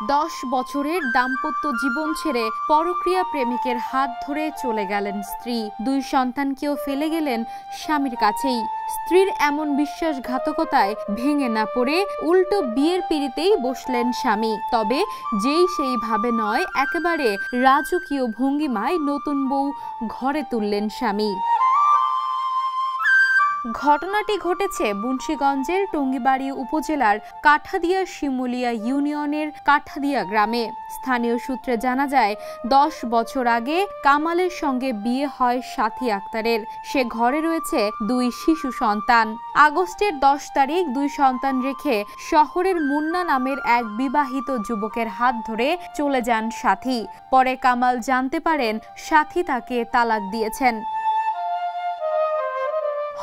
10 বছরের দাম্পত্য জীবন ছেড়ে পরক্রিয়া প্রেমিকের হাত ধরে চলে গেলেন স্ত্রী। 2 সন্তানকেও ফেলে গেলেন স্বামীর কাছেই। স্ত্রীর এমন বিশ্বাসঘাতকতায় ভেঙে না পড়ে উল্টো বিয়ের পিঁড়িতেই বসলেন স্বামী। তবে যেই সেইভাবে নয়, একেবারে রাজকীয় ভঙ্গিমায় নতুন বউ ঘরে তুললেন স্বামী। ঘটনাটি ঘটেছে মুন্সিগঞ্জের টঙ্গিবাড়ি উপজেলার কাঠাদিয়া শিমুলিয়া ইউনিয়নের কাঠাদিয়া গ্রামে। স্থানীয় সূত্রে জানা যায়, 10 বছর আগে কামালের সঙ্গে বিয়ে হয় সাথী আক্তারের। সে ঘরে রয়েছে 2 শিশু সন্তান। আগস্টের 10 তারিখ 2 সন্তান রেখে শহরের মুন্না নামের এক বিবাহিত যুবকের হাত ধরে চলে যান সাথী। পরে কামাল জানতে পারেন সাথী তাকে তালাক দিয়েছেন।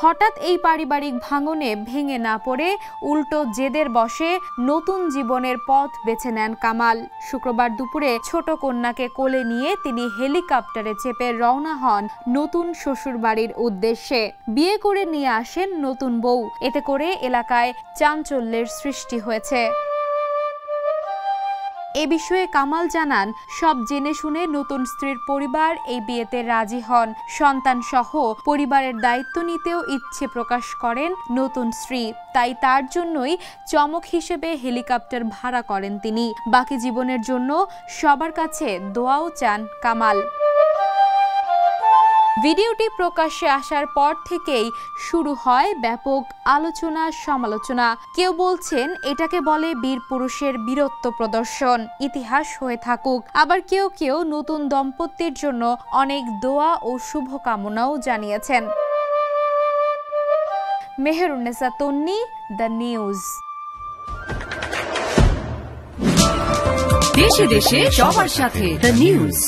হঠাৎ এই পারিবারিক ভাঙনে ভেঙে না পড়ে উল্টো জেদের বশে নতুন জীবনের পথ বেছে নেন কামাল। শুক্রবার দুপুরে ছোট কন্যাকে কোলে নিয়ে তিনি হেলিকপ্টারে চেপে রওনা হন নতুন শ্বশুরবাড়ির উদ্দেশ্যে। বিয়ে করে নিয়ে আসেন নতুন বউ। এতে করে এলাকায় চাঞ্চল্যের সৃষ্টি হয়েছে। এ বিষয়ে কামাল জানান, সব জেনে শুনে নতুন স্ত্রীর পরিবার এই বিয়েতে রাজি হন। সন্তান সহ পরিবারের দায়িত্ব নিতেও ইচ্ছে প্রকাশ করেন নতুন স্ত্রী। তাই তার জন্যই চমক হিসেবে হেলিকপ্টার ভাড়া করেন তিনি। বাকি জীবনের জন্য সবার কাছে দোয়াও চান কামাল। ভিডিওটি প্রকাশ্যে আসার পর থেকেই শুরু হয় ব্যাপক আলোচনা সমালোচনা। কেউ বলছেন এটাকে বলে বীর পুরুষের বীরত্ব প্রদর্শন, ইতিহাস হয়ে থাকুক। আবার কেউ কেউ নতুন দম্পতির জন্য অনেক দোয়া ও শুভকামনাও জানিয়েছেন। মেহেরুন্নেসা তন্নি, দ্য নিউজ। দেশে দেশে সবার সাথে, দ্য নিউজ।